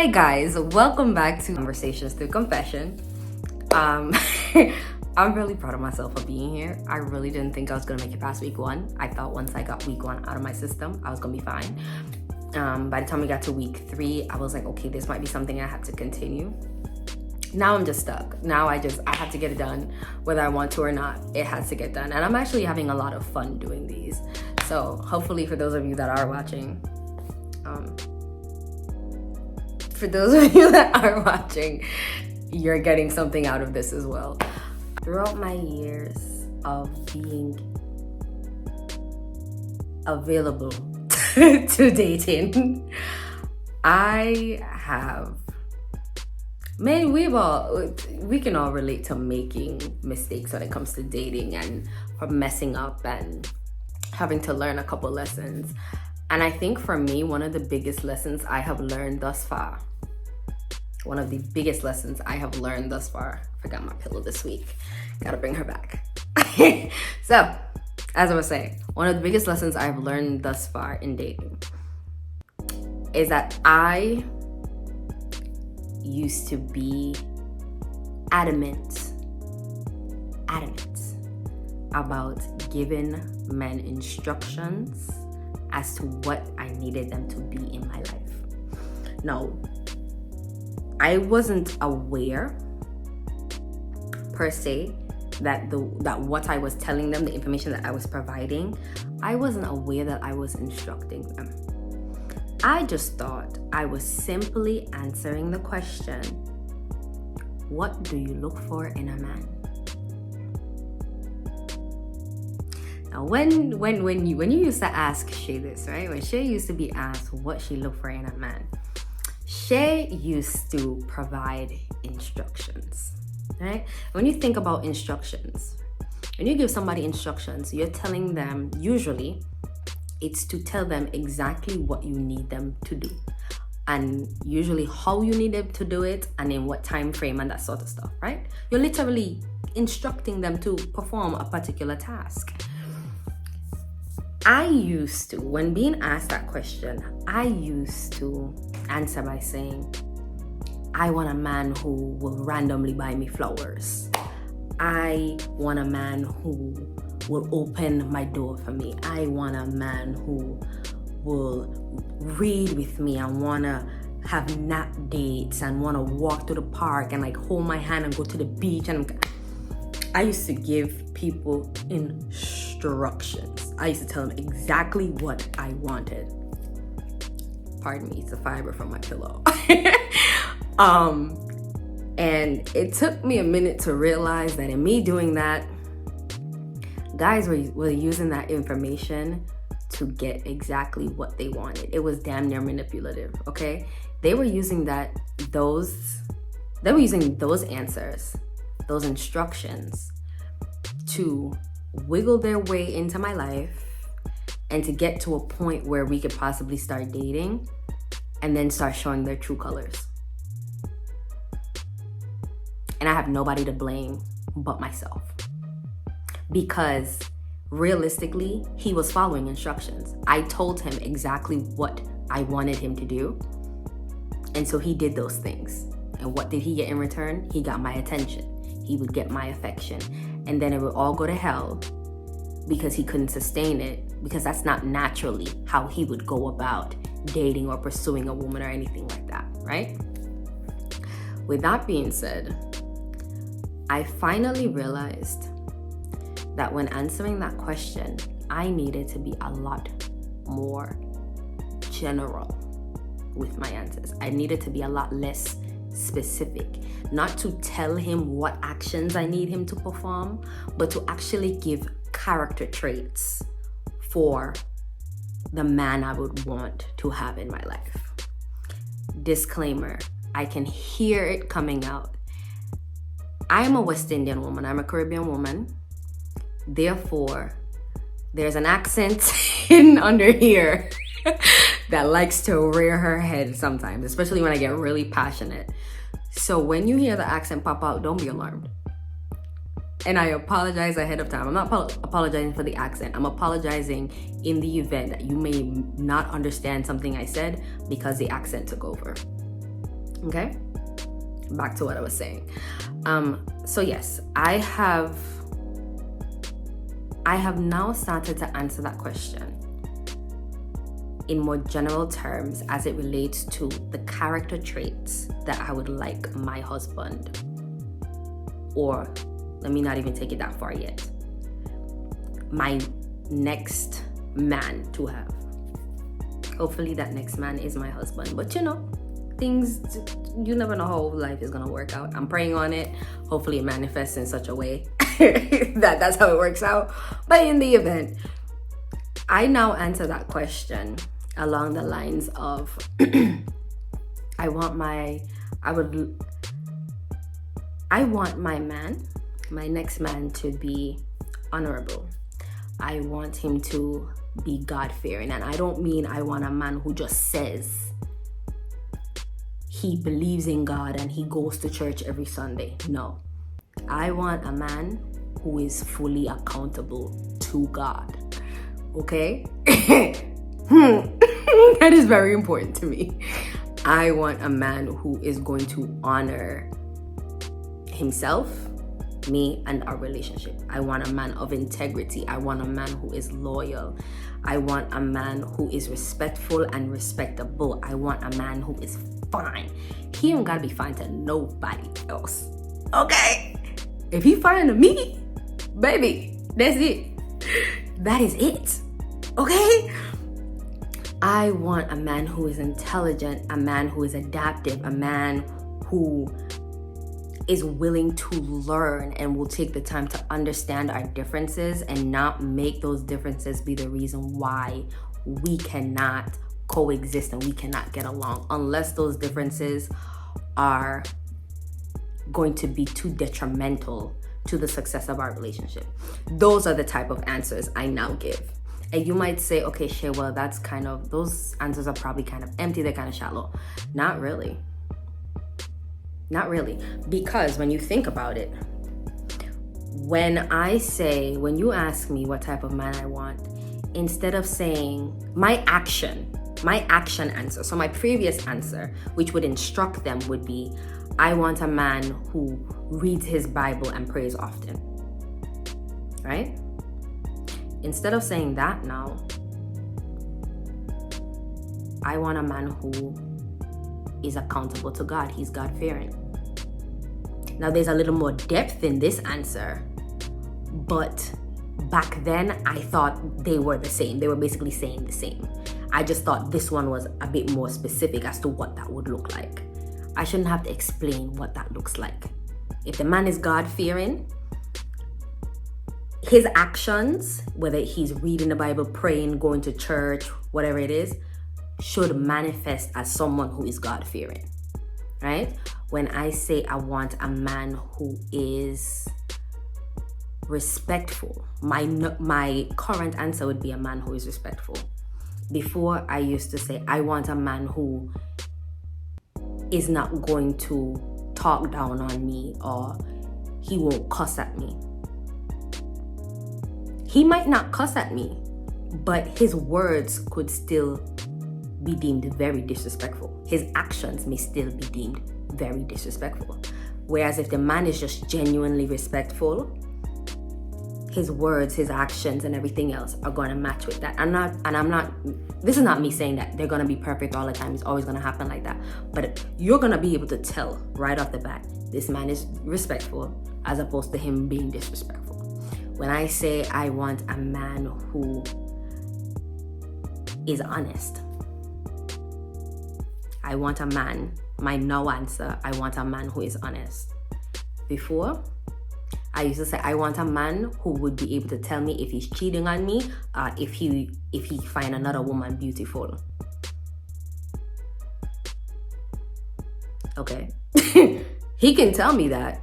Hi guys, welcome back to Conversations Through Confession. I'm really proud of myself for being here. I really didn't think I was gonna make it past week one. I thought once I got week one out of my system, I was gonna be fine. By the time we got to week 3, I was like, okay, this might be something I have to continue. Now I'm just stuck. Now I have to get it done, whether I want to or not. It has to get done, and I'm actually having a lot of fun doing these. So hopefully, for those of you that are watching, you're getting something out of this as well. Throughout my years of being available to dating, we can all relate to making mistakes when it comes to dating and from messing up and having to learn a couple lessons. And I think for me, one of the biggest lessons I have learned thus far, forgot my pillow this week, gotta bring her back. So, as I was saying, one of the biggest lessons I've learned thus far in dating is that I used to be adamant about giving men instructions as to what I needed them to be in my life. Now, I wasn't aware per se that what I was telling them, the information that I was providing, I wasn't aware that I was instructing them. I just thought I was simply answering the question, what do you look for in a man? Now, when you used to ask Shay this, right? When Shay used to be asked what she looked for in a man, Shay used to provide instructions, right? When you think about instructions, when you give somebody instructions, you're telling them, usually, it's to tell them exactly what you need them to do, and usually how you need them to do it, and in what time frame and that sort of stuff, right? You're literally instructing them to perform a particular task. I used to, when being asked that question, I used to answer by saying, I want a man who will randomly buy me flowers. I want a man who will open my door for me. I want a man who will read with me and want to have nap dates and want to walk to the park and like hold my hand and go to the beach. And I used to give people instructions. I used to tell them exactly what I wanted. Pardon me, it's a fiber from my pillow. And it took me a minute to realize that in me doing that, guys were using that information to get exactly what they wanted. It was damn near manipulative, okay? They were using those answers, those instructions, to wiggle their way into my life and to get to a point where we could possibly start dating and then start showing their true colors. And I have nobody to blame but myself, because realistically, he was following instructions. I told him exactly what I wanted him to do, and so he did those things. And what did he get in return? He got my attention. He would get my affection, and then it would all go to hell because he couldn't sustain it, because that's not naturally how he would go about dating or pursuing a woman or anything like that, right? With that being said, I finally realized that when answering that question, I needed to be a lot more general with my answers. I needed to be a lot less specific, not to tell him what actions I need him to perform, but to actually give character traits for the man I would want to have in my life. Disclaimer, I can hear it coming out. I am a West Indian woman. I'm a Caribbean woman. Therefore, there's an accent hidden under here that likes to rear her head sometimes, especially when I get really passionate. So when you hear the accent pop out, don't be alarmed. And I apologize ahead of time. I'm not apologizing for the accent. I'm apologizing in the event that you may not understand something I said because the accent took over. Okay, back to what I was saying. So yes, I have now started to answer that question in more general terms as it relates to the character traits that I would like my husband, or let me not even take it that far yet, my next man to have. Hopefully that next man is my husband, but things, you never know how life is gonna work out. I'm praying on it. Hopefully it manifests in such a way that's how it works out. But in the event, I now answer that question along the lines of I want my man, my next man, to be honorable. I want him to be God-fearing. And I don't mean I want a man who just says he believes in God and he goes to church every Sunday. No. I want a man who is fully accountable to God. Okay? That is very important to me. I want a man who is going to honor himself, me, and our relationship. I want a man of integrity. I want a man who is loyal. I want a man who is respectful and respectable. I want a man who is fine. He don't gotta be fine to nobody else. Okay? If he fine to me, baby, that's it. That is it. Okay? I want a man who is intelligent, a man who is adaptive, a man who is willing to learn and will take the time to understand our differences and not make those differences be the reason why we cannot coexist and we cannot get along, unless those differences are going to be too detrimental to the success of our relationship. Those are the type of answers I now give. And you might say, okay, Shay, well, those answers are probably kind of empty, they're kind of shallow. Not really. Not really. Because when you think about it, when you ask me what type of man I want, instead of saying my action answer, so my previous answer, which would instruct them, would be, I want a man who reads his Bible and prays often. Right? Instead of saying that now, I want a man who is accountable to God. He's God-fearing. Now, there's a little more depth in this answer, but back then I thought they were the same. They were basically saying the same. I just thought this one was a bit more specific as to what that would look like. I shouldn't have to explain what that looks like. If the man is God-fearing, his actions, whether he's reading the Bible, praying, going to church, whatever it is, should manifest as someone who is God-fearing, right? When I say I want a man who is respectful, my current answer would be a man who is respectful. Before, I used to say I want a man who is not going to talk down on me, or he won't cuss at me. He might not cuss at me, but his words could still be deemed very disrespectful. His actions may still be deemed very disrespectful. Whereas if the man is just genuinely respectful, his words, his actions, and everything else are going to match with that. This is not me saying that they're going to be perfect all the time. It's always going to happen like that. But you're going to be able to tell right off the bat, this man is respectful as opposed to him being disrespectful. When I say I want a man who is honest, I want a man, my no answer, I want a man who is honest. Before, I used to say I want a man who would be able to tell me if he's cheating on me, if he find another woman beautiful. Okay. He can tell me that.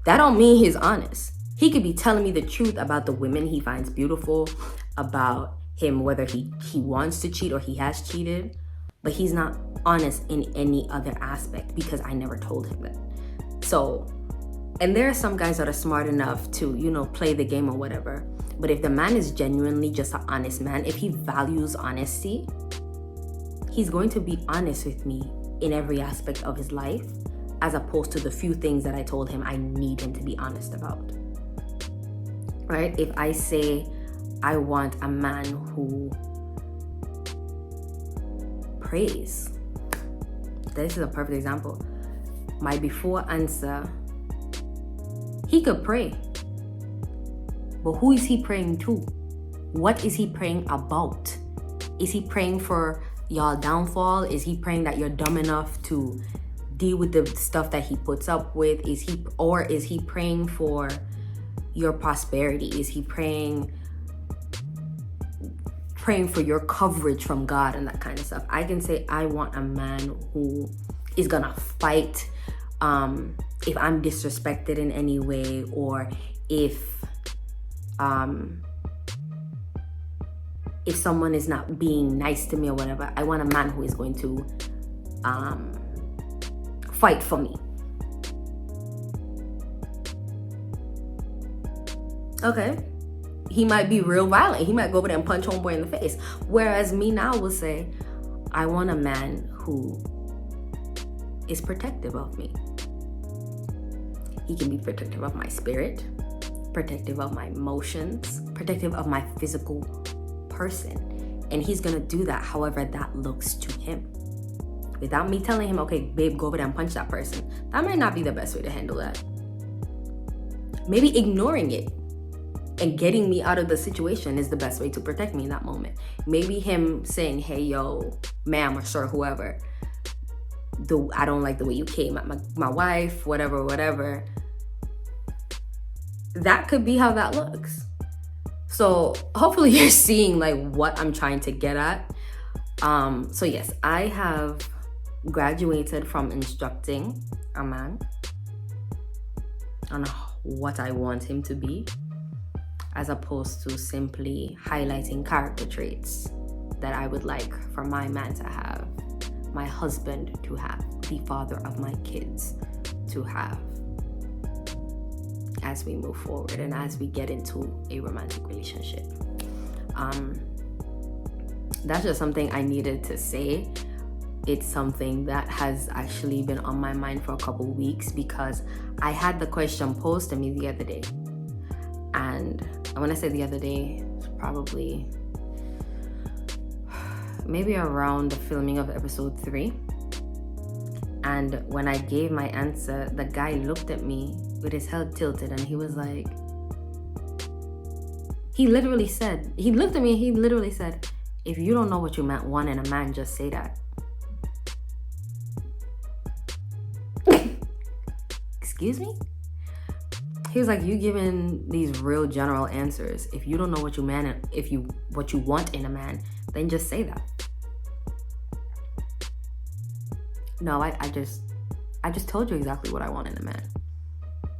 That don't mean he's honest. He could be telling me the truth about the women he finds beautiful, about him, whether he wants to cheat or he has cheated, but he's not honest in any other aspect because I never told him that. So, and there are some guys that are smart enough to, play the game or whatever. But if the man is genuinely just an honest man, if he values honesty, he's going to be honest with me in every aspect of his life, as opposed to the few things that I told him I need him to be honest about. Right? If I say I want a man who prays, this is a perfect example. My before answer, he could pray, but who is he praying to? What is he praying about? Is he praying for y'all downfall? Is he praying that you're dumb enough to deal with the stuff that he puts up with? Is he praying for your prosperity? Is he praying for your coverage from God and that kind of stuff? I can say I want a man who is gonna fight if I'm disrespected in any way, or if someone is not being nice to me or whatever. I want a man who is going to fight for me. Okay, he might be real violent. He might go over there and punch homeboy in the face. Whereas me now will say, I want a man who is protective of me. He can be protective of my spirit, protective of my emotions, protective of my physical person. And he's gonna do that however that looks to him. Without me telling him, okay, babe, go over there and punch that person. That might not be the best way to handle that. Maybe ignoring it and getting me out of the situation is the best way to protect me in that moment. Maybe him saying, hey, yo, ma'am, or sir, whoever, I don't like the way you came at my wife, whatever. That could be how that looks. So hopefully you're seeing like what I'm trying to get at. So yes, I have graduated from instructing a man on what I want him to be, as opposed to simply highlighting character traits that I would like for my man to have, my husband to have, the father of my kids to have, as we move forward and as we get into a romantic relationship. That's just something I needed to say. It's something that has actually been on my mind for a couple weeks, because I had the question posed to me the other day. And when I say the other day, it's probably maybe around the filming of episode 3. And when I gave my answer, the guy looked at me with his head tilted and he was like, he looked at me, he literally said, if you don't know what you want in a man, just say that. Excuse me? He was like, you giving these real general answers. If you don't know what you want in a man, then just say that. No, I just told you exactly what I want in a man.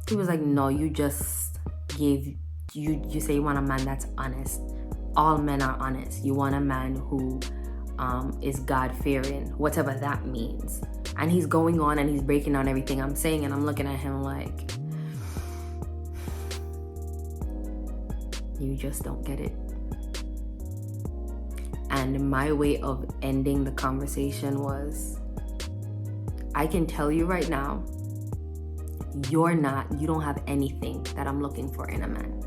He was like, no, you just gave, you say you want a man that's honest. All men are honest. You want a man who is God-fearing, whatever that means. And he's going on and he's breaking down everything I'm saying, and I'm looking at him like, you just don't get it. And my way of ending the conversation was, I can tell you right now, you don't have anything that I'm looking for in a man.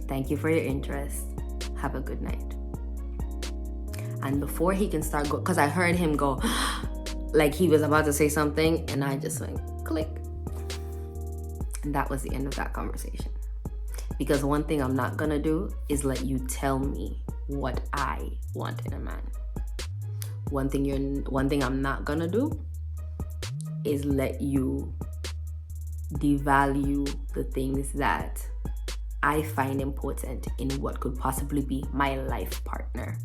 Thank you for your interest. Have a good night. And before he can start because I heard him go, like he was about to say something, and I just went click. And that was the end of that conversation. Because one thing I'm not gonna do is let you tell me what I want in a man. One thing I'm not gonna do is let you devalue the things that I find important in what could possibly be my life partner.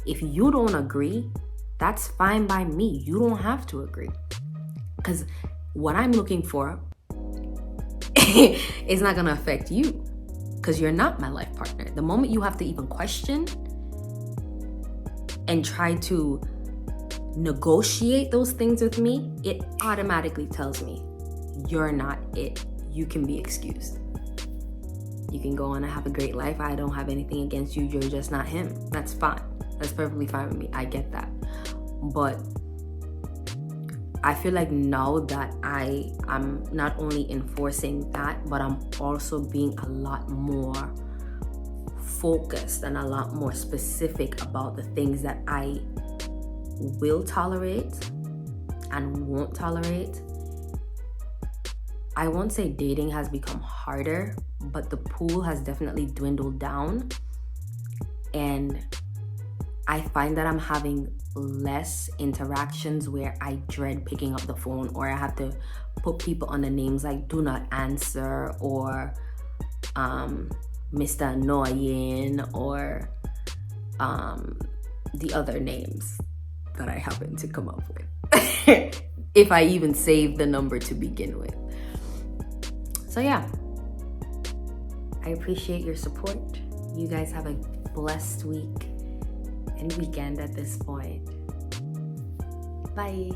If you don't agree, that's fine by me. You don't have to agree. Because what I'm looking for is not gonna affect you, because you're not my life partner. The moment you have to even question and try to negotiate those things with me, it automatically tells me you're not it. You can be excused. You can go on and have a great life. I don't have anything against you. You're just not him. That's fine. That's perfectly fine with me. I get that. But I feel like now that I'm not only enforcing that, but I'm also being a lot more focused and a lot more specific about the things that I will tolerate and won't tolerate. I won't say dating has become harder, but the pool has definitely dwindled down. And I find that I'm having less interactions where I dread picking up the phone, or I have to put people on the names like do not answer, or Mr. Annoying, or the other names that I happen to come up with. If I even save the number to begin with. So yeah, I appreciate your support. You guys have a blessed week and weekend at this point. Bye.